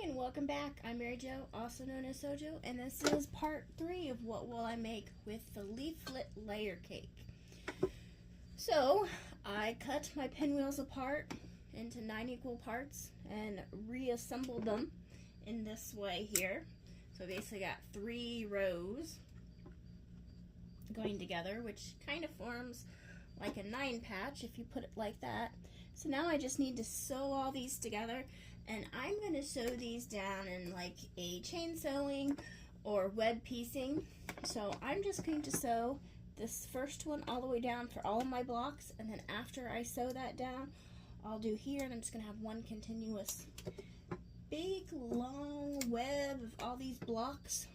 and welcome back. I'm Mary Jo, also known as Sojo, and this is part 3 of what will I make with the Leaflet layer cake. So, I cut my pinwheels apart into 9 equal parts and reassembled them in this way here. So basically got 3 rows going together, which kind of forms like a 9 patch if you put it like that. So now I just need to sew all these together, and I'm going to sew these down in like a chain sewing or web piecing. So I'm just going to sew this first one all the way down for all of my blocks, and then after I sew that down, I'll do here, and I'm just going to have one continuous big long web of all these blocks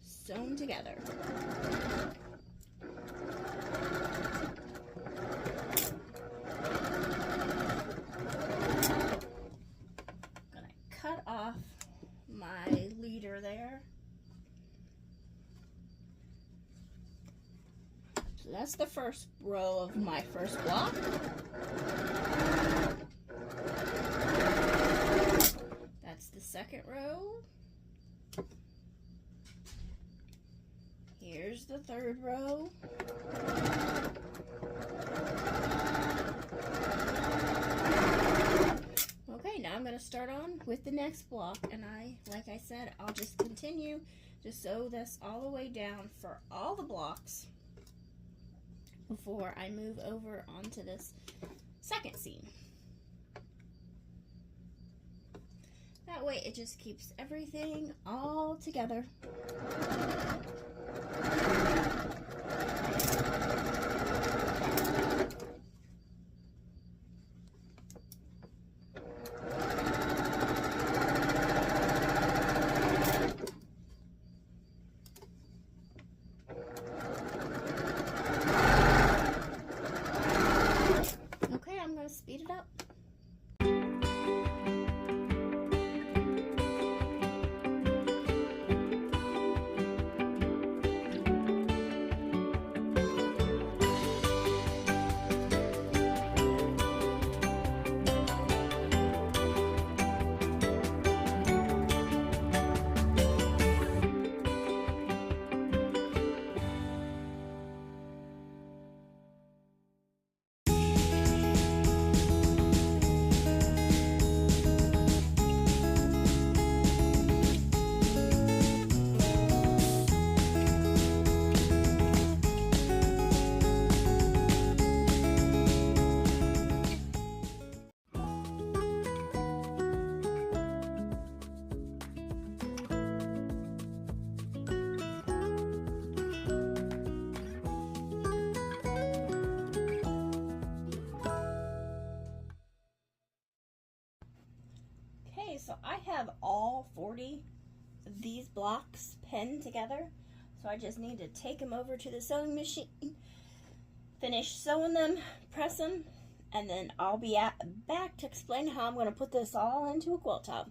sewn together. Cut off my leader there. So that's the first row of my first block. That's the second row. Here's the third row. Okay, now I'm going to start on with the next block, and like I said, I'll just continue to sew this all the way down for all the blocks before I move over onto this second seam. That way it just keeps everything all together. Speed it up. So I have all 40 of these blocks pinned together, so I just need to take them over to the sewing machine, finish sewing them, press them, and then I'll be back to explain how I'm going to put this all into a quilt top.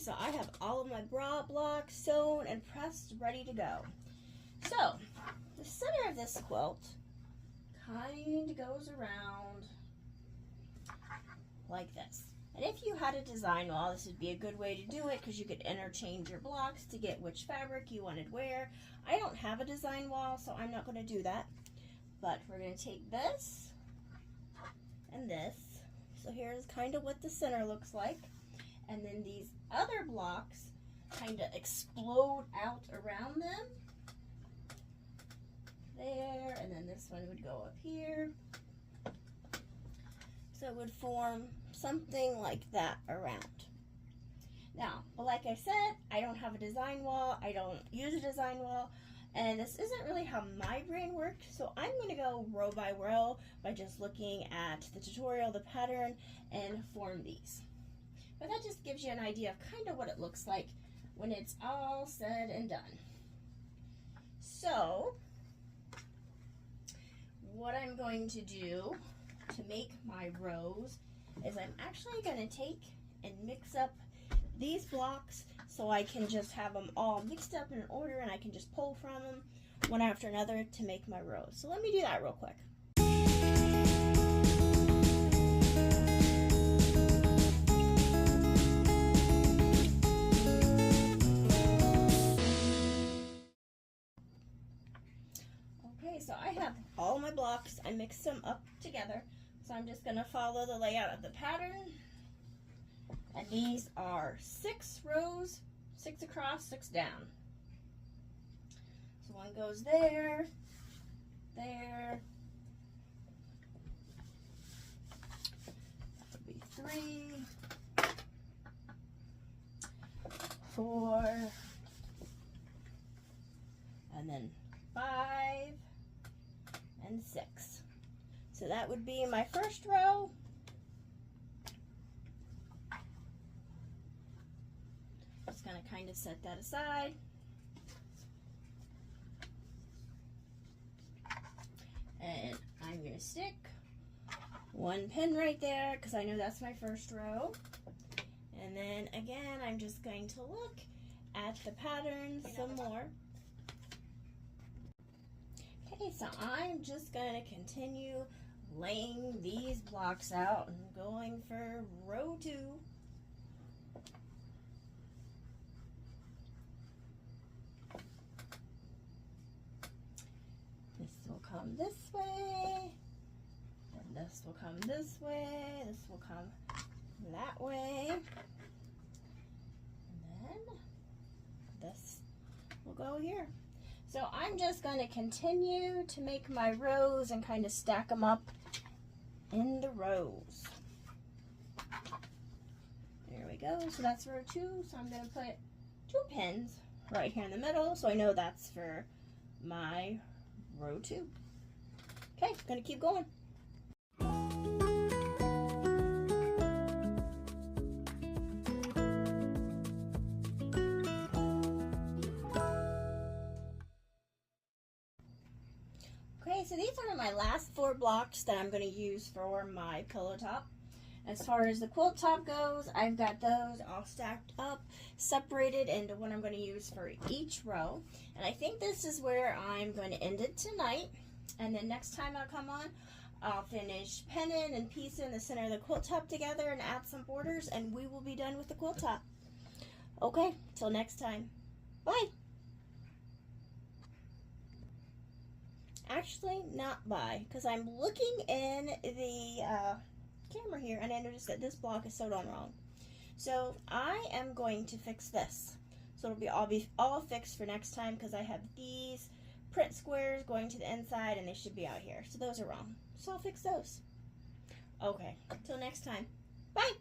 So I have all of my bra blocks sewn and pressed, ready to go. So the center of this quilt kind of goes around like this. And if you had a design wall, this would be a good way to do it, because you could interchange your blocks to get which fabric you wanted where. I don't have a design wall, so I'm not going to do that. But we're going to take this and this. So here's kind of what the center looks like. And then these other blocks kind of explode out around them. There, and then this one would go up here. So it would form something like that around. Now, but like I said, I don't have a design wall. I don't use a design wall. And this isn't really how my brain works, so I'm going to go row by row by just looking at the tutorial, the pattern, and form these. But that just gives you an idea of kind of what it looks like when it's all said and done. So, what I'm going to do to make my rows is I'm actually going to take and mix up these blocks so I can just have them all mixed up in order and I can just pull from them one after another to make my rows. So let me do that real quick. Okay, so I have all my blocks. I mixed them up together. So I'm just going to follow the layout of the pattern. And these are 6 rows, 6 across, 6 down. So one goes there, there. That would be 3, 4, and then 5, and 6. So that would be my first row. Just going to kind of set that aside. And I'm going to stick one pin right there because I know that's my first row. And then again, I'm just going to look at the pattern some more. Okay, so I'm just going to continue laying these blocks out and going for row 2. This will come this way, and this will come this way, this will come that way, and then this will go here. So I'm just going to continue to make my rows and kind of stack them up in the rows. There we go. So that's row 2. So I'm going to put 2 pins right here in the middle so I know that's for my row 2. Okay, going to keep going. Okay, so these are my last 4 blocks that I'm going to use for my pillow top. As far as the quilt top goes, I've got those all stacked up, separated into what I'm going to use for each row. And I think this is where I'm going to end it tonight. And then next time I come on, I'll finish pinning and piecing the center of the quilt top together and add some borders, and we will be done with the quilt top. Okay, till next time. Bye. Actually, not bye, because I'm looking in the camera here and I noticed that this block is sewed on wrong. So I am going to fix this. So it'll be all fixed for next time because I have these print squares going to the inside and they should be out here. So those are wrong. So I'll fix those. Okay, till next time. Bye.